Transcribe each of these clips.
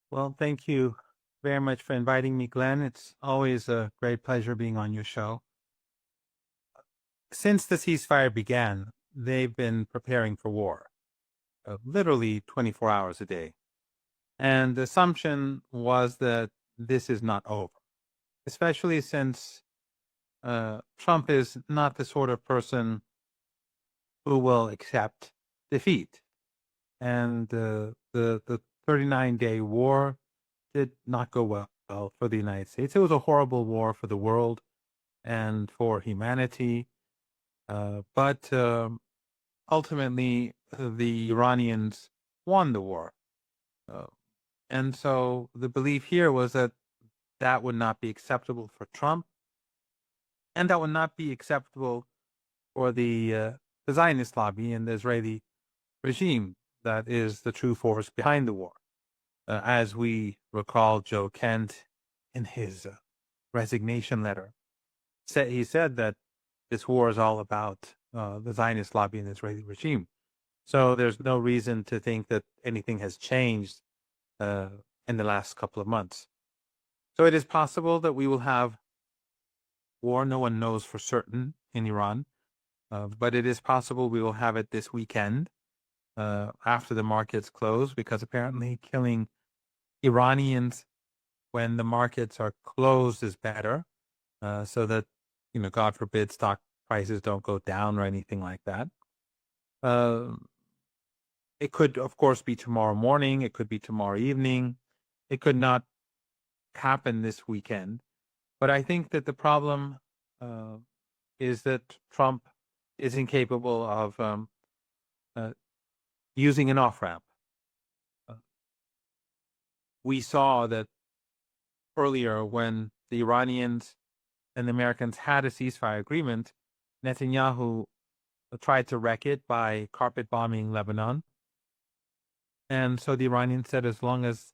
Well, thank you very much for inviting me, Glenn. It's always a great pleasure being on your show. Since the ceasefire began, they've been preparing for war, literally 24 hours a day. And the assumption was that this is not over, especially since Trump is not the sort of person who will accept defeat. And the 39-day war did not go well for the United States. It was a horrible war for the world and for humanity. But ultimately, the Iranians won the war. Uh, and so the belief here was that that would not be acceptable for Trump, and that would not be acceptable for the Zionist lobby and the Israeli regime that is the true force behind the war. As we recall, Joe Kent, in his resignation letter, he said that this war is all about the Zionist lobby and the Israeli regime. So there's no reason to think that anything has changed uh, in the last couple of months. So it is possible that we will have war. No one knows for certain in Iran, but it is possible we will have it this weekend after the markets close, because apparently killing Iranians when the markets are closed is better, so that, God forbid, stock prices don't go down or anything like that. Uh, it could, of course, be tomorrow morning. It could be tomorrow evening. It could not happen this weekend. But I think that the problem uh, is that Trump is incapable of uh, using an off ramp. Uh, we saw that earlier when the Iranians and the Americans had a ceasefire agreement, Netanyahu tried to wreck it by carpet bombing Lebanon. And so the Iranians said, as long as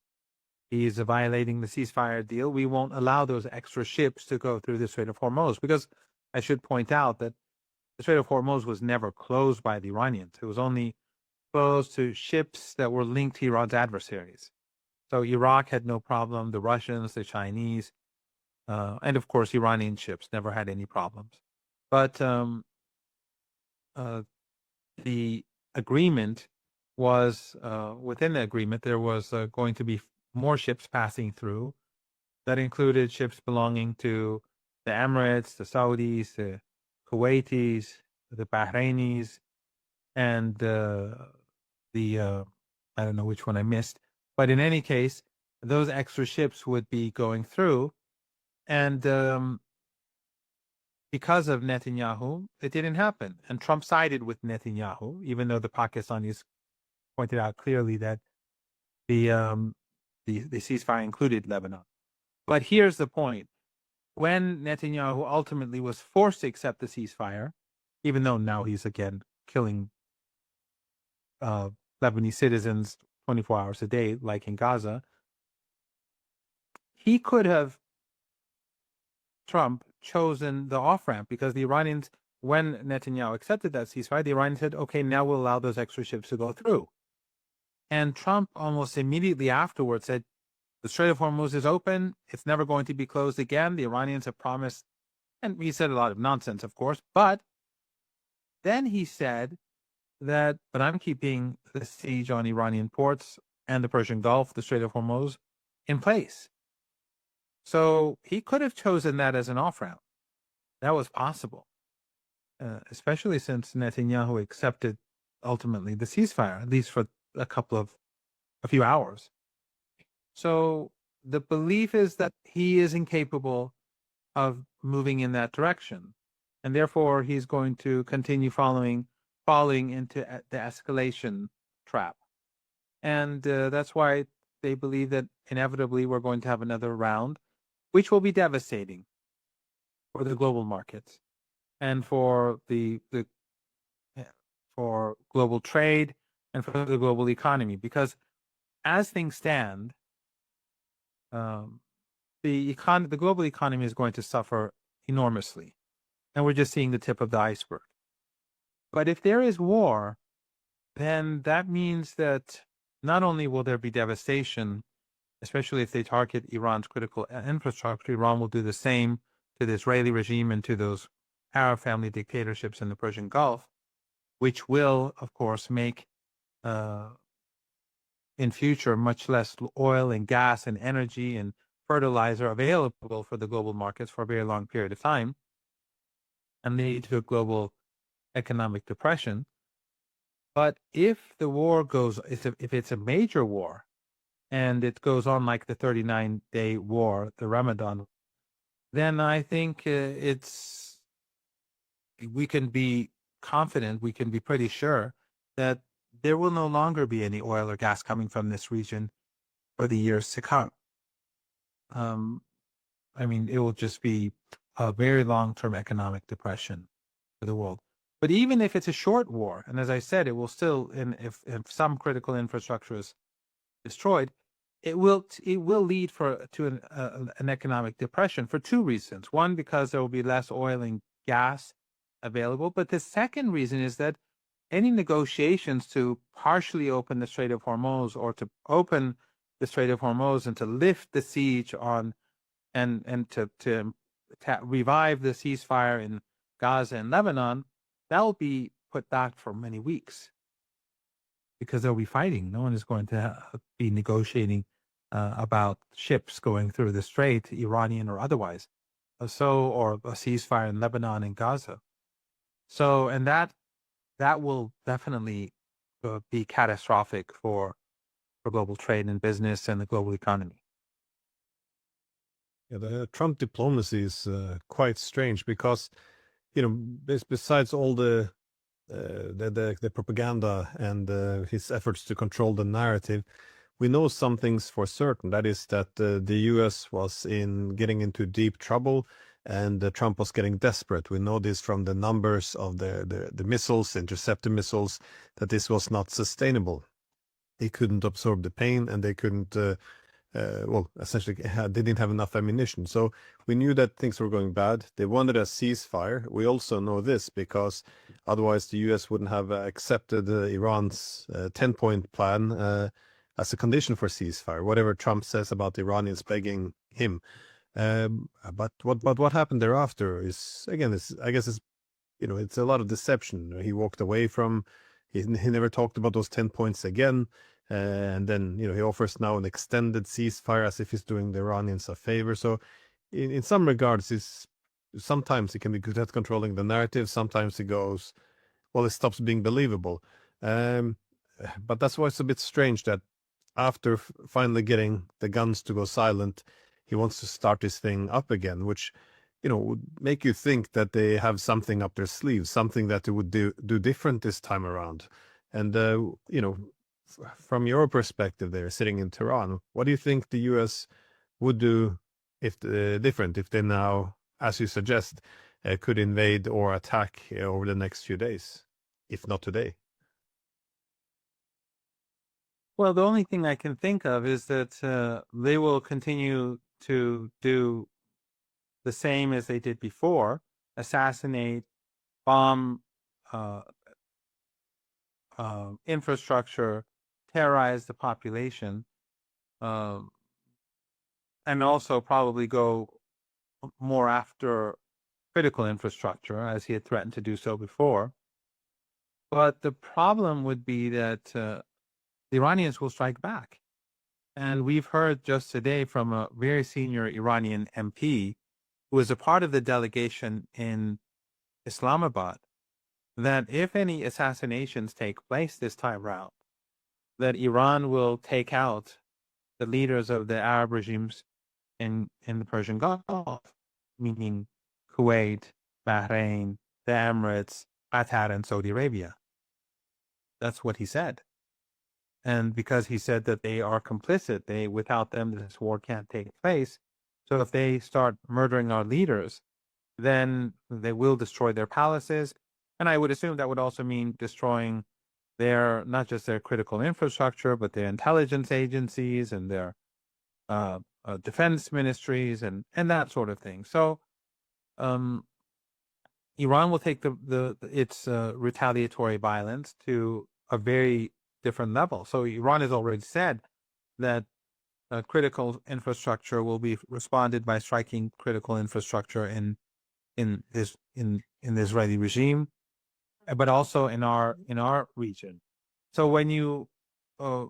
he's violating the ceasefire deal, we won't allow those extra ships to go through the Strait of Hormuz. Because I should point out that the Strait of Hormuz was never closed by the Iranians. It was only closed to ships that were linked to Iran's adversaries. So Iraq had no problem. The Russians, the Chinese, and of course Iranian ships never had any problems. But uh, the agreement was within the agreement there was going to be more ships passing through. That included ships belonging to the Emirates, the Saudis, the Kuwaitis, the Bahrainis, and the I don't know which one I missed. But in any case, those extra ships would be going through, and because of Netanyahu, it didn't happen. And Trump sided with Netanyahu, even though the Pakistanis pointed out clearly that the the ceasefire included Lebanon. But here's the point: when Netanyahu ultimately was forced to accept the ceasefire, even though now he's again killing Lebanese citizens 24 hours a day, like in Gaza, he could have, Trump, chosen the off ramp, because the Iranians, when Netanyahu accepted that ceasefire, the Iranians said, okay, now we'll allow those extra ships to go through. And Trump almost immediately afterwards said, the Strait of Hormuz is open. It's never going to be closed again. The Iranians have promised. And he said a lot of nonsense, of course. But then he said that, but I'm keeping the siege on Iranian ports and the Persian Gulf, the Strait of Hormuz, in place. So he could have chosen that as an off ramp. That was possible, especially since Netanyahu accepted ultimately the ceasefire, at least for a few hours. So the belief is that he is incapable of moving in that direction, and therefore he's going to continue falling into the escalation trap. And that's why they believe that inevitably we're going to have another round, which will be devastating for the global markets and for the for global trade and for the global economy. Because as things stand, the global economy is going to suffer enormously, and we're just seeing the tip of the iceberg. But if there is war, then that means that not only will there be devastation, especially if they target Iran's critical infrastructure. Iran will do the same to the Israeli regime and to those Arab family dictatorships in the Persian Gulf, which will, of course, make uh, in future much less oil and gas and energy and fertilizer available for the global markets for a very long period of time, and lead to a global economic depression. But if the war goes, if it's a major war and it goes on like the 39-day war, the Ramadan, then I think we can be confident, we can be pretty sure that there will no longer be any oil or gas coming from this region for the years to come. Um, I mean, it will just be a very long-term economic depression for the world. But even if it's a short war, and as I said, it will still, and if some critical infrastructure is destroyed, it will lead to an economic depression for two reasons. One, because there will be less oil and gas available, but the second reason is that any negotiations to partially open the Strait of Hormuz or to open the Strait of Hormuz and to lift the siege on and to revive the ceasefire in Gaza and Lebanon, that will be put back for many weeks because they'll be fighting. No one is going to be negotiating about ships going through the strait, Iranian or otherwise. Or a ceasefire in Lebanon and Gaza. So, and that will definitely be catastrophic for global trade and business and the global economy. Yeah, the Trump diplomacy is quite strange because, besides all the propaganda and his efforts to control the narrative, we know some things for certain. That is that the U.S. was getting into deep trouble, and Trump was getting desperate. We know this from the numbers of the missiles, interceptor missiles, that this was not sustainable. They couldn't absorb the pain, and they couldn't. Essentially, they didn't have enough ammunition. So we knew that things were going bad. They wanted a ceasefire. We also know this because otherwise the U.S. wouldn't have accepted Iran's 10-point plan as a condition for ceasefire, whatever Trump says about the Iranians begging him. But what happened thereafter is, again, I guess it's a lot of deception. He walked away from, he never talked about those 10 points again. And then, he offers now an extended ceasefire as if he's doing the Iranians a favor. So in some regards, sometimes he can be good at controlling the narrative. Sometimes he goes, well, it stops being believable. But that's why it's a bit strange that after finally getting the guns to go silent, he wants to start this thing up again, which, would make you think that they have something up their sleeves, something that they would do different this time around. And, from your perspective there, sitting in Tehran, what do you think the U.S. would do different if they now, as you suggest, could invade or attack over the next few days, if not today? Well, the only thing I can think of is that they will continue to do the same as they did before: assassinate, bomb infrastructure, terrorize the population, and also probably go more after critical infrastructure, as he had threatened to do so before. But the problem would be that the Iranians will strike back. And we've heard just today from a very senior Iranian MP who was a part of the delegation in Islamabad that if any assassinations take place this time round, that Iran will take out the leaders of the Arab regimes in the Persian Gulf, meaning Kuwait, Bahrain, the Emirates, Qatar, and Saudi Arabia. That's what he said. And because he said that they are complicit, without them, this war can't take place. So if they start murdering our leaders, then they will destroy their palaces. And I would assume that would also mean destroying not just their critical infrastructure, but their intelligence agencies and their defense ministries and that sort of thing. So Iran will take its retaliatory violence to a very different level. So Iran has already said that critical infrastructure will be responded by striking critical infrastructure in the Israeli regime, but also in our region. So when you, uh,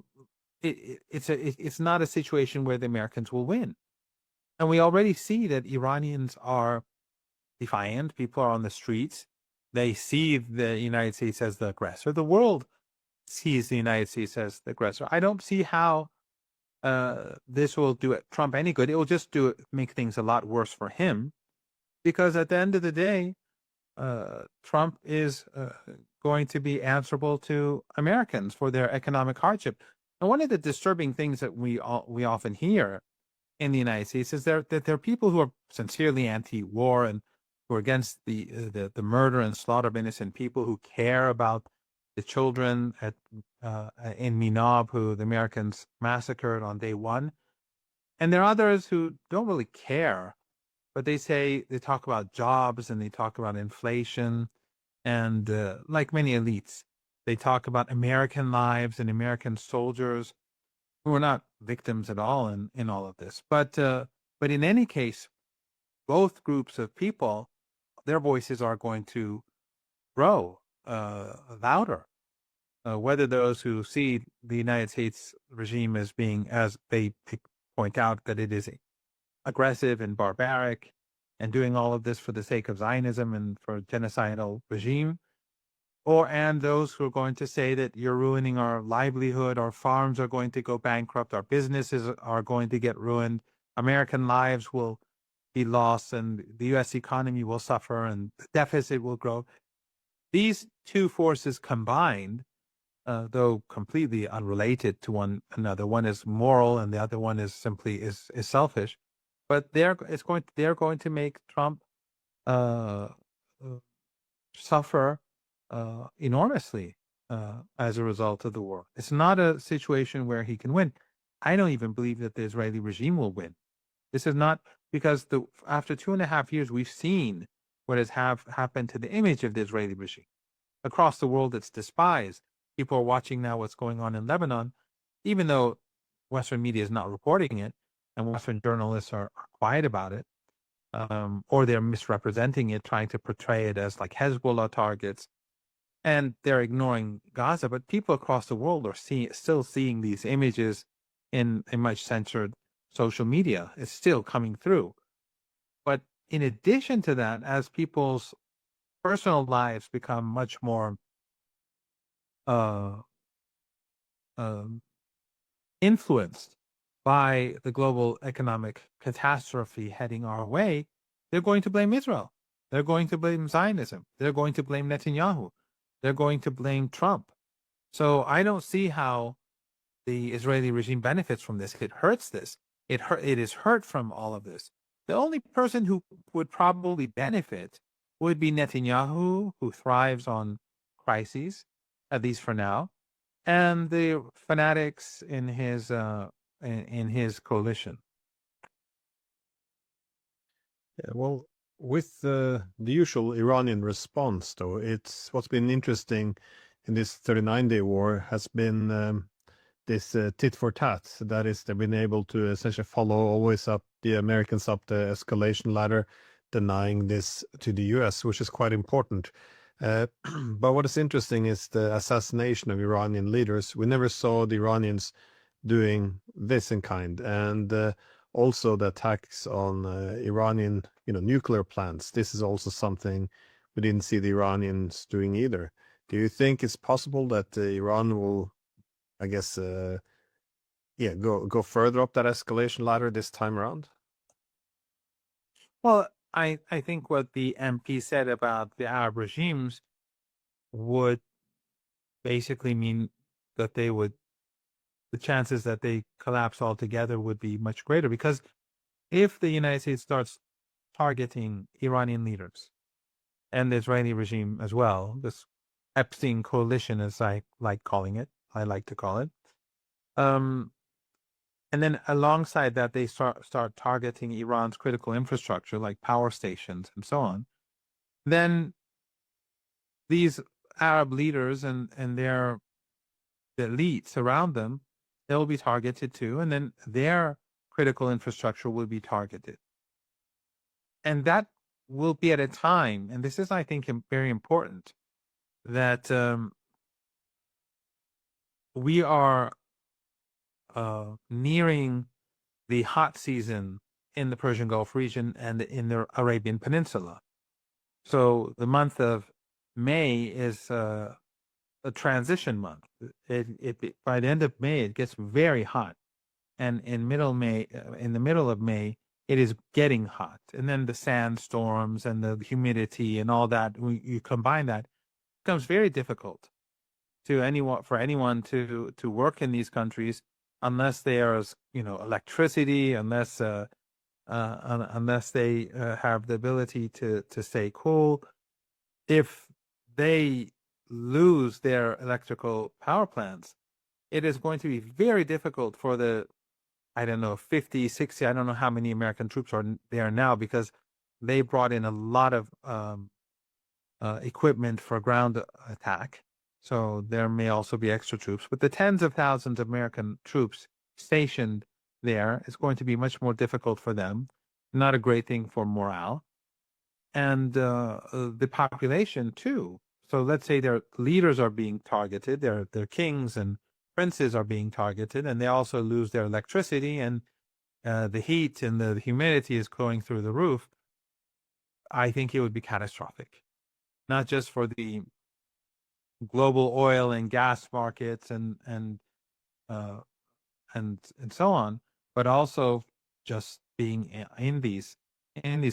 it's not a situation where the Americans will win, and we already see that Iranians are defiant. People are on the streets. They see the United States as the aggressor. The world sees the United States as the aggressor. I don't see how this will do Trump any good. It will just make things a lot worse for him, because at the end of the day, Trump is going to be answerable to Americans for their economic hardship. And one of the disturbing things that we often hear in the United States is that there are people who are sincerely anti-war and who are against the murder and slaughter of innocent people, who care about the children in Minab who the Americans massacred on day one. And there are others who don't really care, but they talk about jobs and they talk about inflation. And like many elites, they talk about American lives and American soldiers who are not victims at all in all of this. But in any case, both groups of people, their voices are going to grow louder. Whether those who see the United States regime as being, as they point out, that it is aggressive and barbaric and doing all of this for the sake of Zionism and for genocidal regime, and those who are going to say that you're ruining our livelihood, our farms are going to go bankrupt, our businesses are going to get ruined, American lives will be lost, and the U.S. economy will suffer, and the deficit will grow. These two forces combined, though completely unrelated to one another, one is moral and the other one is simply is selfish, but they're going to make Trump uh, uh, suffer enormously as a result of the war. It's not a situation where he can win. I don't even believe that the Israeli regime will win. This is not, because after 2.5 years, we've seen what has happened to the image of the Israeli regime. Across the world, it's despised. People are watching now what's going on in Lebanon, even though Western media is not reporting it, and Western journalists are quiet about it, or they're misrepresenting it, trying to portray it as like Hezbollah targets, and they're ignoring Gaza. But people across the world are still seeing these images in a much censored social media. It's still coming through. But in addition to that, as people's personal lives become much more uh, um, influenced by the global economic catastrophe heading our way, they're going to blame Israel. They're going to blame Zionism. They're going to blame Netanyahu. They're going to blame Trump. So I don't see how the Israeli regime benefits from this. It hurts this. It is hurt from all of this. The only person who would probably benefit would be Netanyahu, who thrives on crises, at least for now, and the fanatics in his coalition. Yeah, well, with the usual Iranian response, though, it's what's been interesting in this 39-day war has been this tit for tat. That is, they've been able to essentially follow always up the Americans up the escalation ladder, denying this to the US, which is quite important. But what is interesting is the assassination of Iranian leaders. We never saw the Iranians doing this in kind, and also the attacks on Iranian, nuclear plants. This is also something we didn't see the Iranians doing either. Do you think it's possible that Iran will, I guess, go further up that escalation ladder this time around? Well, I think what the MP said about the Arab regimes would basically mean that the chances that they collapse altogether would be much greater, because if the United States starts targeting Iranian leaders and the Israeli regime as well, this Epstein coalition, as I like to call it, um, and then alongside that, they start targeting Iran's critical infrastructure, like power stations and so on, then these Arab leaders and their elites around them they'll be targeted too, and then their critical infrastructure will be targeted. And that will be at a time, and this is, I think, very important, that we are nearing the hot season in the Persian Gulf region and in the Arabian Peninsula. So the month of May is a transition month. By the end of May, it gets very hot, and in the middle of May, it is getting hot, and then the sandstorms and the humidity and all that. When you combine that, it becomes very difficult for anyone to work in these countries unless there's electricity, unless they have the ability to stay cool. If they lose their electrical power plants, it is going to be very difficult for the, I don't know, 50, 60, I don't know how many American troops are there now, because they brought in a lot of equipment for ground attack. So there may also be extra troops, but the tens of thousands of American troops stationed there is going to be much more difficult for them. Not a great thing for morale. And the population too. So let's say their leaders are being targeted, their kings and princes are being targeted, and they also lose their electricity, and the heat and the humidity is going through the roof. I think it would be catastrophic, not just for the global oil and gas markets uh, and so on, but also just being in these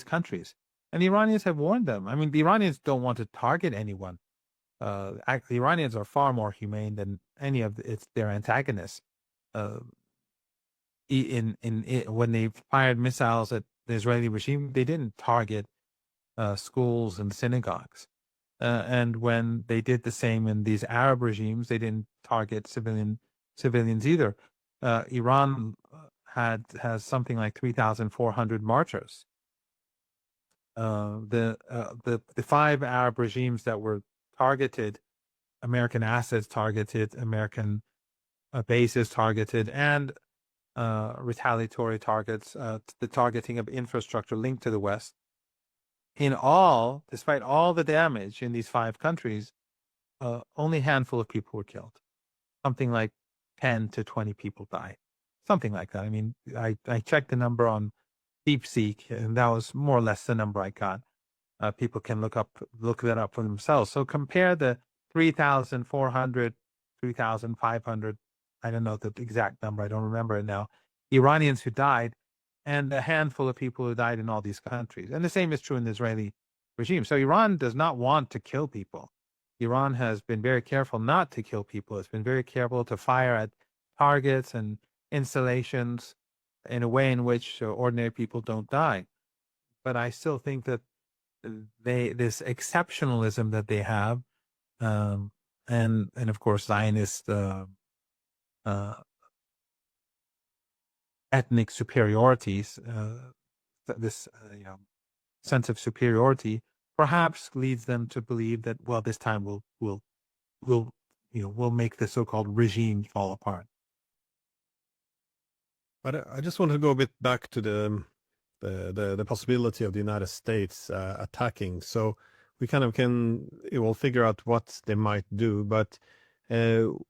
countries. And the Iranians have warned them. I mean, the Iranians don't want to target anyone. The Iranians are far more humane than any of their antagonists. Uh, when they fired missiles at the Israeli regime, they didn't target schools and synagogues. And when they did the same in these Arab regimes, they didn't target civilians either. Iran has something like 3,400 martyrs. The five Arab regimes that were targeted, American assets targeted, American bases targeted, and retaliatory targets, the targeting of infrastructure linked to the West. In all, despite all the damage in these five countries, only a handful of people were killed. Something like 10 to 20 people died. Something like that. I mean, I checked the number on DeepSeek, and that was more or less the number I got. People can look that up for themselves. So compare the 3,400, 3,500, I don't know the exact number, I don't remember it now, Iranians who died, and a handful of people who died in all these countries. And the same is true in the Israeli regime. So Iran does not want to kill people. Iran has been very careful not to kill people. It's been very careful to fire at targets and installations in a way in which ordinary people don't die. But I still think that this exceptionalism that they have, um, and of course Zionist uh, ethnic superiorities, this sense of superiority, perhaps leads them to believe that, well, this time we'll make the so-called regime fall apart. But I just want to go a bit back to the possibility of the United States attacking. So we kind of will figure out what they might do. But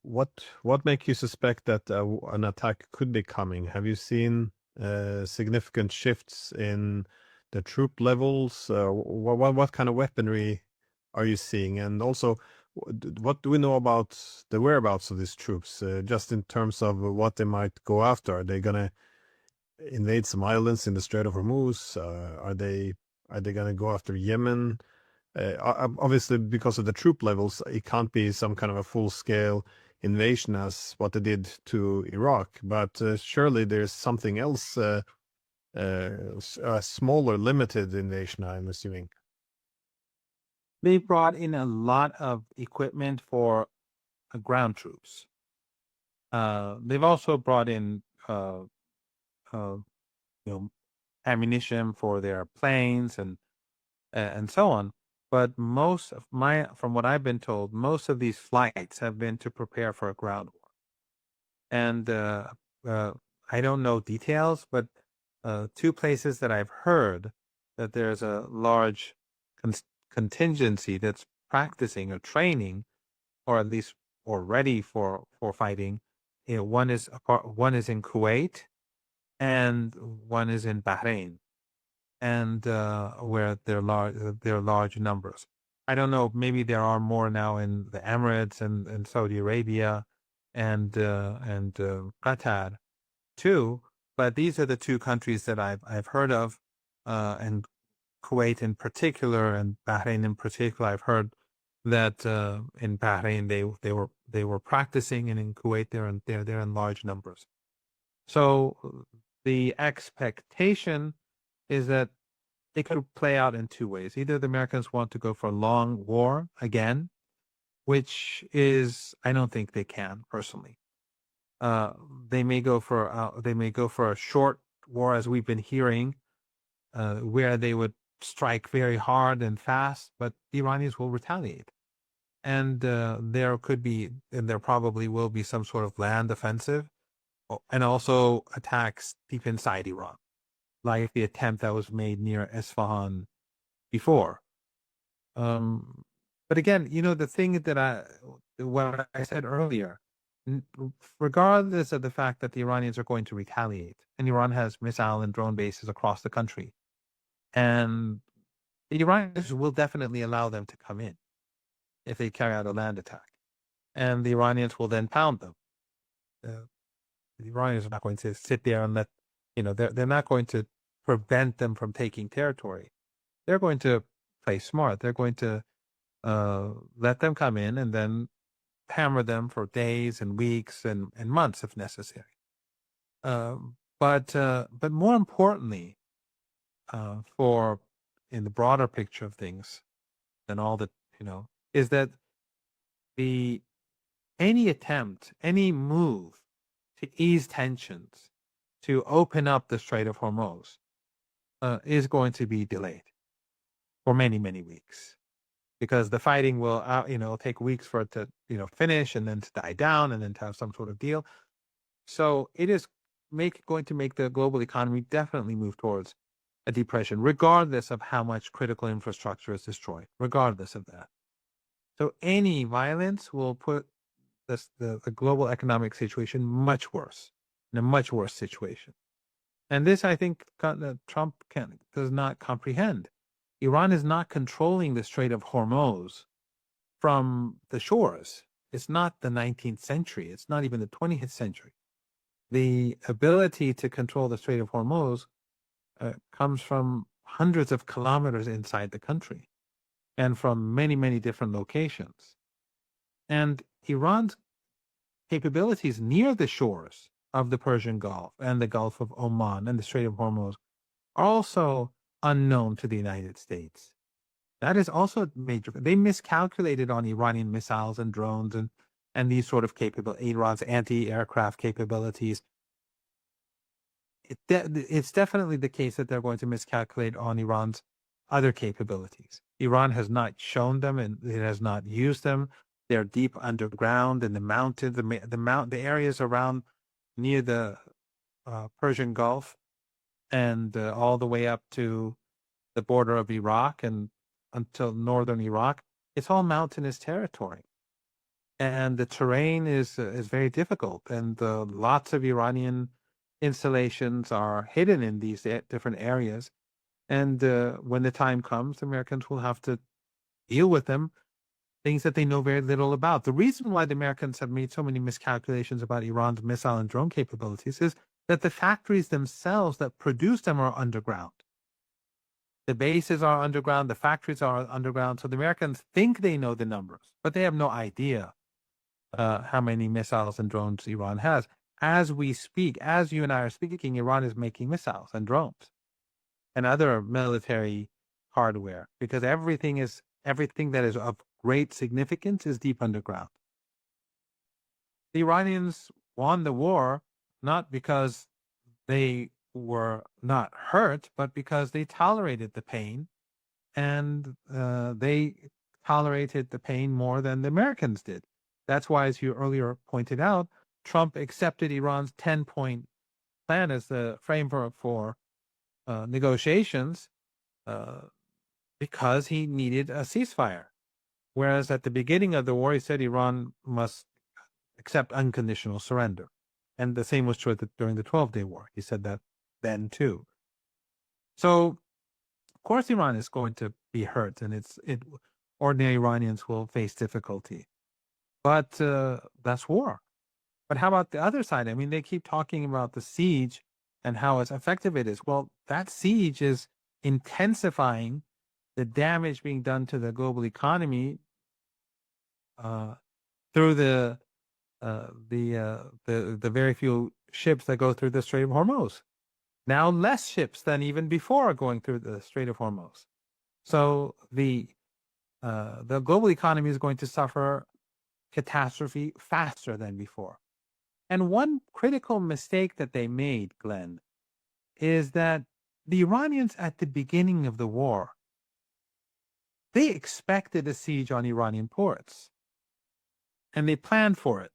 what makes you suspect that an attack could be coming? Have you seen significant shifts in the troop levels? What kind of weaponry are you seeing? And also, what do we know about the whereabouts of these troops? Just in terms of what they might go after. Are they gonna invade some islands in the Strait of Hormuz? Are they gonna go after Yemen? Obviously, because of the troop levels, it can't be some kind of a full-scale invasion as what they did to Iraq. But surely there's something else, a smaller, limited invasion, I'm assuming. They brought in a lot of equipment for ground troops. They've also brought in you know ammunition for their planes and so on. But from what I've been told, most of these flights have been to prepare for a ground war. And I don't know details, but two places that I've heard that there's a large con- contingency that's practicing or training, or at least or ready for fighting. One is in Kuwait, and one is in Bahrain, and where there are large numbers. I don't know. Maybe there are more now in the Emirates and Saudi Arabia, and Qatar too. But these are the two countries that I've heard of, and Kuwait in particular, and Bahrain in particular. I've heard that in Bahrain they were practicing, and in Kuwait they're in large numbers. So the expectation is that it could play out in two ways. Either the Americans want to go for a long war again, which is I don't think they can personally. Uh, they may go for a short war, as we've been hearing, where they would strike very hard and fast, but the Iranians will retaliate. And there probably will be some sort of land offensive, and also attacks deep inside Iran, like the attempt that was made near Isfahan before. Um, but again, the thing what I said earlier, regardless of the fact that the Iranians are going to retaliate, and Iran has missile and drone bases across the country, and the Iranians will definitely allow them to come in if they carry out a land attack, and the Iranians will then pound them. Uh, the Iranians are not going to sit there and they're not going to prevent them from taking territory. They're going to play smart. They're going to let them come in and then hammer them for days and weeks and months if necessary. But more importantly, for in the broader picture of things than all that, is that the any attempt, any move to ease tensions, to open up the Strait of Hormuz, is going to be delayed for many, many weeks, because the fighting will, take weeks for it to, finish, and then to die down, and then to have some sort of deal. So it is going to make the global economy definitely move towards a depression, regardless of how much critical infrastructure is destroyed, regardless of that. So any violence will put the global economic situation much worse, in a much worse situation. And this, I think, Trump does not comprehend. Iran is not controlling the Strait of Hormuz from the shores. It's not the 19th century. It's not even the 20th century. The ability to control the Strait of Hormuz comes from hundreds of kilometers inside the country, and from many, many different locations. And Iran's capabilities near the shores of the Persian Gulf and the Gulf of Oman and the Strait of Hormuz are also unknown to the United States. That is also a major. They miscalculated on Iranian missiles and drones and these sort of Iran's anti-aircraft capabilities. It's definitely the case that they're going to miscalculate on Iran's other capabilities. Iran has not shown them, and it has not used them. They're deep underground in the mountains, the areas around near the Persian Gulf, and all the way up to the border of Iraq and until northern Iraq. It's all mountainous territory, and the terrain is very difficult, and lots of Iranian installations are hidden in these different areas. And when the time comes, the Americans will have to deal with them, things that they know very little about. The reason why the Americans have made so many miscalculations about Iran's missile and drone capabilities is that the factories themselves that produce them are underground. The bases are underground, the factories are underground. So the Americans think they know the numbers, but they have no idea how many missiles and drones Iran has. As we speak, as you and I are speaking, Iran is making missiles and drones and other military hardware, because everything that is of great significance is deep underground. The Iranians won the war not because they were not hurt, but because they tolerated the pain, and they tolerated the pain more than the Americans did. That's why, as you earlier pointed out, Trump accepted Iran's 10-point plan as the framework for negotiations because he needed a ceasefire. Whereas at the beginning of the war, he said Iran must accept unconditional surrender. And the same was true during the 12-day war. He said that then too. So, of course, Iran is going to be hurt, and ordinary Iranians will face difficulty. But that's war. But how about the other side? I mean, they keep talking about the siege and how effective it is. Well, that siege is intensifying the damage being done to the global economy through the very few ships that go through the Strait of Hormuz. Now less ships than even before are going through the Strait of Hormuz. So the global economy is going to suffer catastrophe faster than before. And one critical mistake that they made, Glenn, is that the Iranians at the beginning of the war, they expected a siege on Iranian ports. And they planned for it.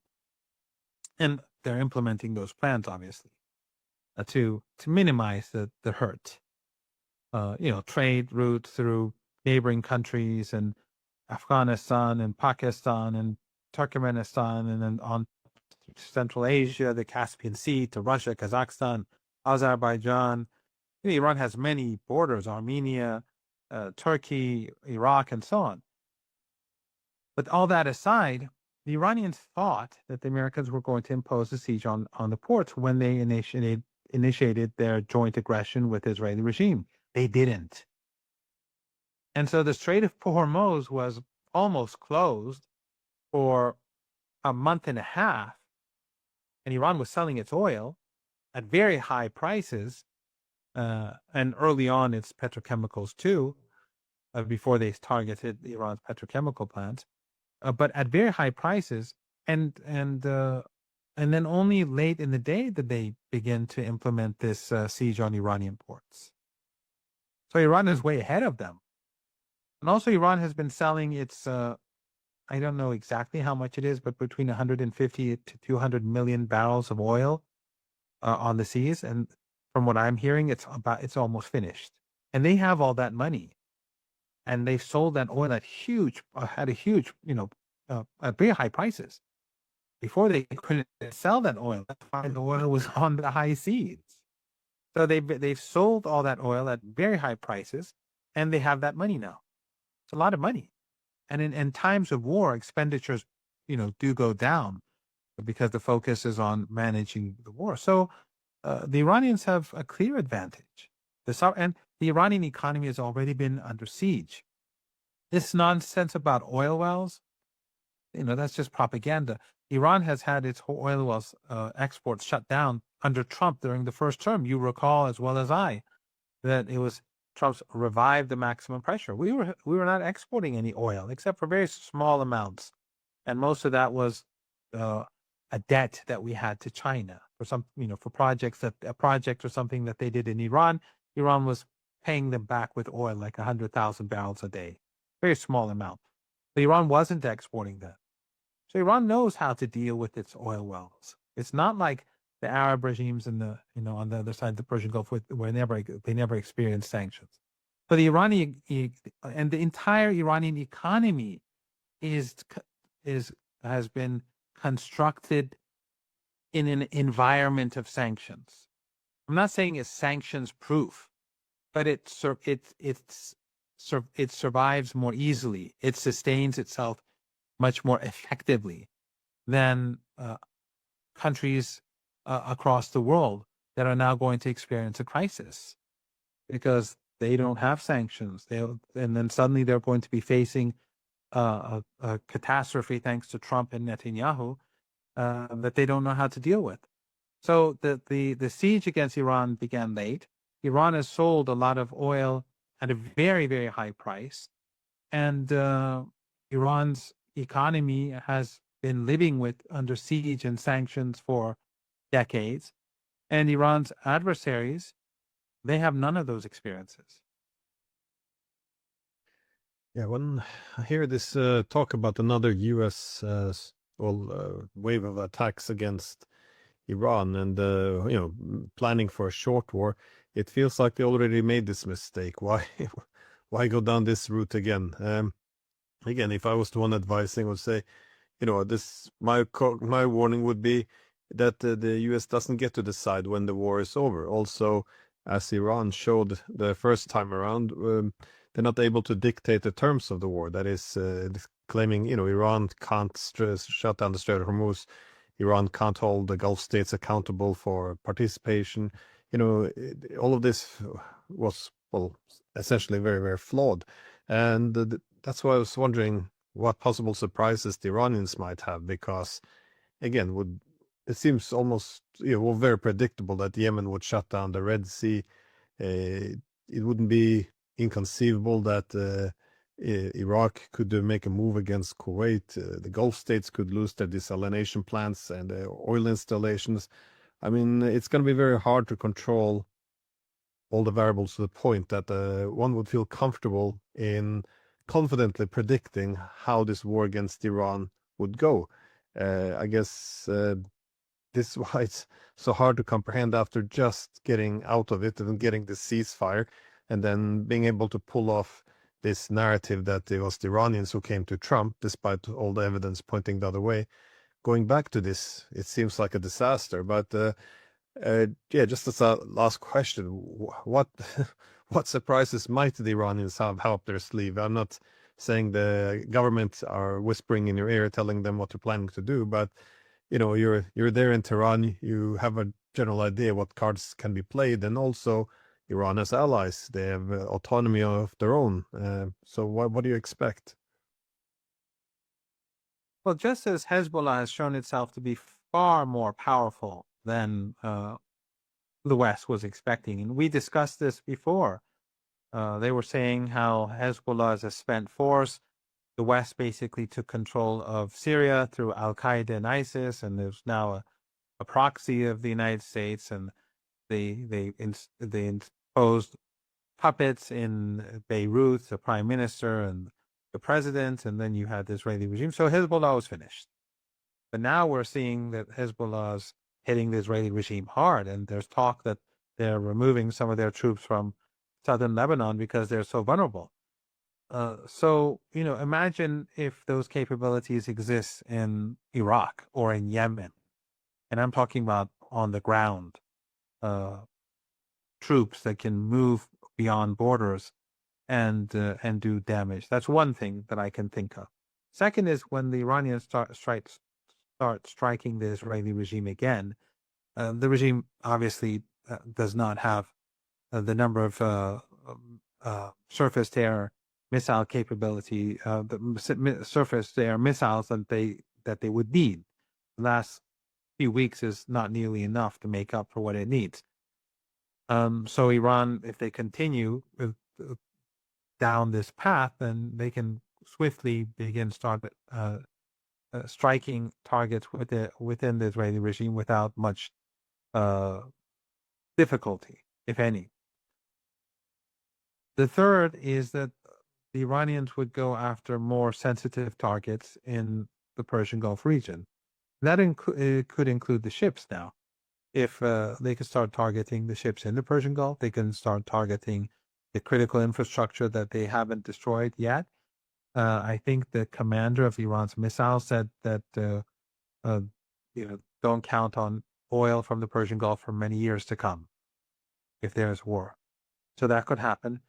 And they're implementing those plans, obviously, to minimize the hurt. Trade routes through neighboring countries and Afghanistan and Pakistan and Turkmenistan, and then on Central Asia, the Caspian Sea, to Russia, Kazakhstan, Azerbaijan. Iran has many borders: Armenia, Turkey, Iraq, and so on. But all that aside, the Iranians thought that the Americans were going to impose a siege on the ports when they initiated their joint aggression with the Israeli regime. They didn't. And so the Strait of Hormuz was almost closed for a month and a half, and Iran was selling its oil at very high prices, and early on its petrochemicals too, before they targeted Iran's petrochemical plants, but at very high prices, and then only late in the day did they begin to implement this siege on Iranian ports. So Iran is way ahead of them. And also Iran has been selling its, I don't know exactly how much it is, but between 150 to 200 million barrels of oil on the seas. And from what I'm hearing, it's almost finished. And they have all that money. And they've sold that oil at very high prices. Before they couldn't sell that oil, that's why the oil was on the high seas. So they've sold all that oil at very high prices, and they have that money now. It's a lot of money. And in times of war, expenditures, do go down because the focus is on managing the war. So the Iranians have a clear advantage. And the Iranian economy has already been under siege. This nonsense about oil wells, that's just propaganda. Iran has had its oil wells exports shut down under Trump during the first term. You recall as well as I that it was Trump's revived the maximum pressure. We were not exporting any oil except for very small amounts, and most of that was a debt that we had to China for for a project or something that they did in Iran. Iran was paying them back with oil, like 100,000 barrels a day, very small amount. But Iran wasn't exporting that. So Iran knows how to deal with its oil wells. It's not like the Arab regimes on the other side of the Persian Gulf they never experienced sanctions. But the Iranian and the entire Iranian economy has been constructed in an environment of sanctions. I'm not saying it's sanctions proof, but it survives more easily. It sustains itself much more effectively than countries across the world that are now going to experience a crisis because they don't have sanctions. And then suddenly they're going to be facing a catastrophe thanks to Trump and Netanyahu that they don't know how to deal with. So the siege against Iran began late. Iran has sold a lot of oil at a very, very high price. And Iran's economy has been living under siege and sanctions for decades. And Iran's adversaries, they have none of those experiences. Yeah, when I hear this talk about another U.S. wave of attacks against Iran and planning for a short war, it feels like they already made this mistake. Why why go down this route again? Again, if I was the one advising, I would say, this my warning would be that the U.S. doesn't get to decide when the war is over. Also, as Iran showed the first time around, they're not able to dictate the terms of the war. That is, claiming Iran can't shut down the Strait of Hormuz, Iran can't hold the Gulf states accountable for participation. All of this was, well, essentially very, very flawed, and that's why I was wondering what possible surprises the Iranians might have, because again, it seems almost very predictable that Yemen would shut down the Red Sea. It wouldn't be inconceivable that Iraq could make a move against Kuwait. The Gulf states could lose their desalination plants and oil installations. I mean, it's going to be very hard to control all the variables to the point that one would feel comfortable in confidently predicting how this war against Iran would go. I guess this is why it's so hard to comprehend after just getting out of it and getting the ceasefire and then being able to pull off this narrative that it was the Iranians who came to Trump, despite all the evidence pointing the other way. Going back to this, it seems like a disaster. But yeah, just as a last question, what what surprises might the Iranians have up their sleeve? I'm not saying the government are whispering in your ear, telling them what they're planning to do, but you're there in Tehran, you have a general idea what cards can be played, and also Iran has allies; they have autonomy of their own. So what do you expect? Well, just as Hezbollah has shown itself to be far more powerful than the West was expecting, and we discussed this before. They were saying how Hezbollah is a spent force. The West basically took control of Syria through Al Qaeda and ISIS, and there's now a proxy of the United States, and they imposed puppets in Beirut, the prime minister and the president, and then you had the Israeli regime. So Hezbollah was finished. But now we're seeing that Hezbollah is hitting the Israeli regime hard, and there's talk that they're removing some of their troops from southern Lebanon because they're so vulnerable. So, imagine if those capabilities exist in Iraq or in Yemen, and I'm talking about on the ground uh, troops that can move beyond borders and do damage. That's one thing that I can think of. Second is when the Iranians start striking the Israeli regime again. The regime obviously does not have the number of surface-to-air missile capability, the surface-to-air missiles that they would need. The last few weeks is not nearly enough to make up for what it needs. So Iran, if they continue down this path, then they can swiftly begin striking targets within the Israeli regime without much difficulty, if any. The third is that the Iranians would go after more sensitive targets in the Persian Gulf region. That could include the ships now. If they could start targeting the ships in the Persian Gulf, they can start targeting the critical infrastructure that they haven't destroyed yet. I think the commander of Iran's missiles said that don't count on oil from the Persian Gulf for many years to come if there's war. So that could happen.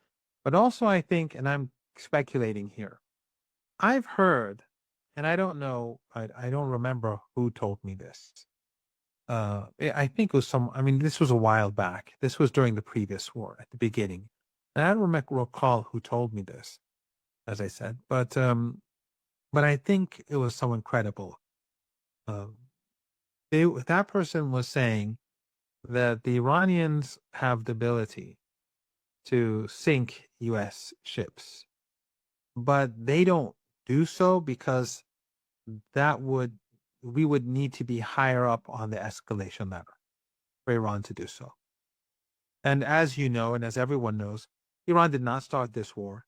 But also, I think, and I'm speculating here, I've heard, and I don't know, I don't remember who told me this. I think it was this was a while back. This was during the previous war at the beginning. And I don't recall who told me this, as I said, but I think it was someone credible. That person was saying that the Iranians have the ability to sink U.S. ships, but they don't do so because we would need to be higher up on the escalation ladder for Iran to do so. And as you know, and as everyone knows, Iran did not start this war.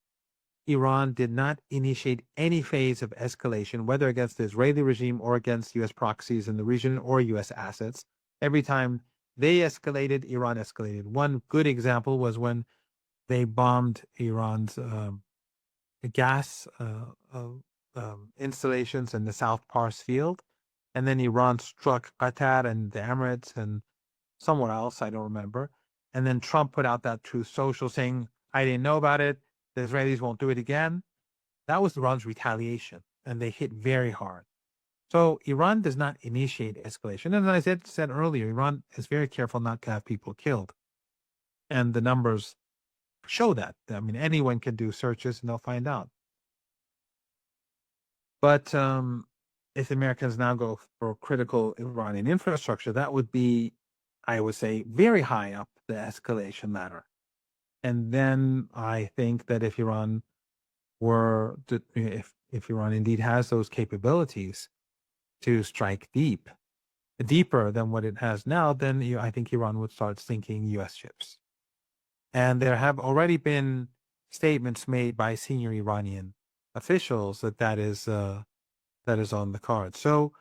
Iran did not initiate any phase of escalation, whether against the Israeli regime or against U.S. proxies in the region or U.S. assets. Every time they escalated, Iran escalated. One good example was when they bombed Iran's gas installations in the South Pars field. And then Iran struck Qatar and the Emirates and somewhere else, I don't remember. And then Trump put out that Truth Social saying, I didn't know about it. The Israelis won't do it again. That was Iran's retaliation, and they hit very hard. So Iran does not initiate escalation. And as I said earlier, Iran is very careful not to have people killed. And the numbers show that. I mean, anyone can do searches and they'll find out. But if the Americans now go for critical Iranian infrastructure, that would be, I would say, very high up the escalation ladder. And then I think that if Iran were to, if Iran indeed has those capabilities to strike deeper than what it has now, then I think Iran would start sinking U.S. ships. And there have already been statements made by senior Iranian officials that is on the card. So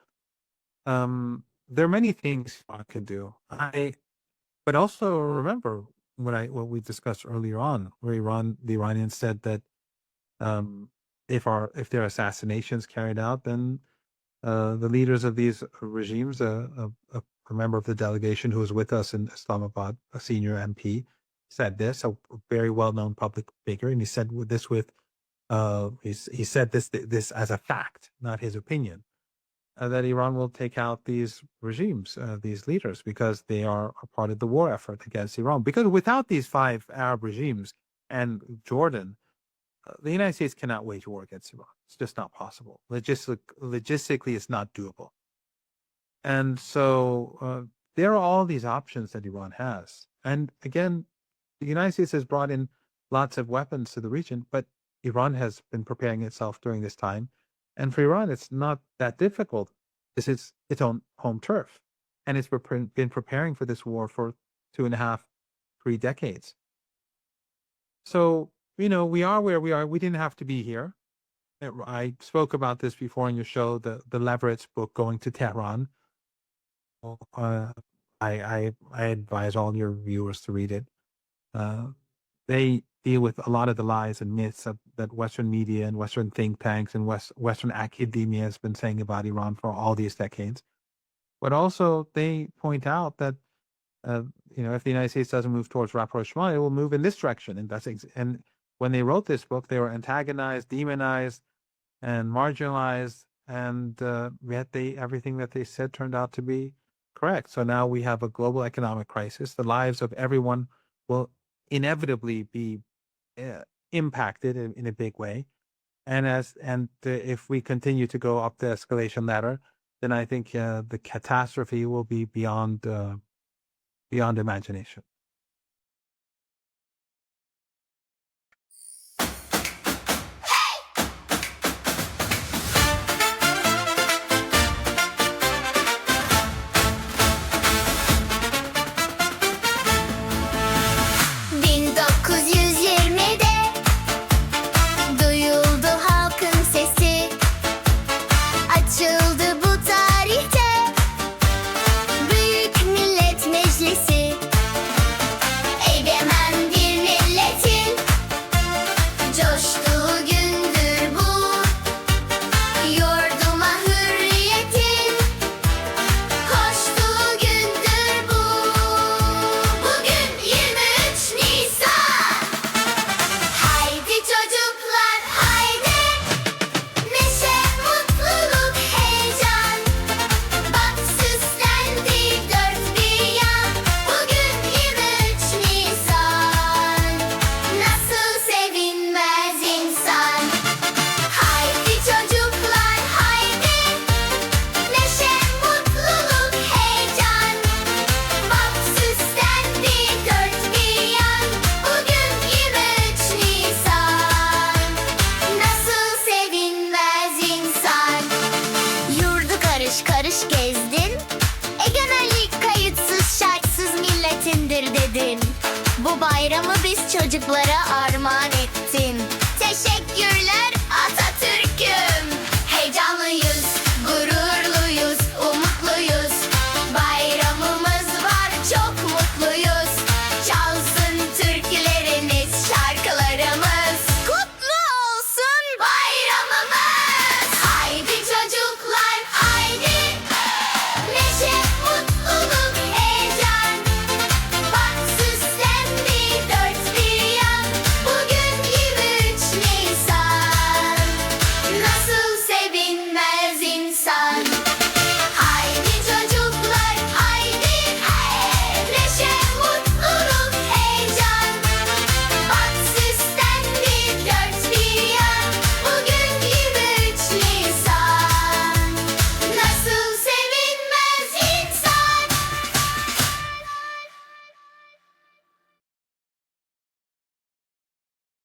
there are many things Iran could do. But also remember what we discussed earlier on, where the Iranians said that if there are assassinations carried out, then the leaders of these regimes, a member of the delegation who was with us in Islamabad, a senior MP, said this, a very well-known public figure, and he said this he said this as a fact, not his opinion, that Iran will take out these regimes, these leaders, because they are a part of the war effort against Iran. Because without these 5 Arab regimes and Jordan, the United States cannot wage war against Iran. It's just not possible. Logistically, it's not doable. And so there are all these options that Iran has. And again, the United States has brought in lots of weapons to the region, but Iran has been preparing itself during this time. And for Iran, it's not that difficult. This is its own home turf. And it's been preparing for this war for 2.5, 3 decades. So, we are where we are. We didn't have to be here. I spoke about this before in your show, the Leverett's book, Going to Tehran. I advise all your viewers to read it. They deal with a lot of the lies and myths that Western media and Western think tanks and Western academia has been saying about Iran for all these decades. But also they point out that, if the United States doesn't move towards rapprochement, it will move in this direction. And when they wrote this book, they were antagonized, demonized, and marginalized, and yet everything that they said turned out to be correct. So now we have a global economic crisis. The lives of everyone will inevitably be impacted in a big way. And if we continue to go up the escalation ladder, then I think the catastrophe will be beyond imagination. Bu bayramı biz çocuklara armağan ettin. Teşekkürler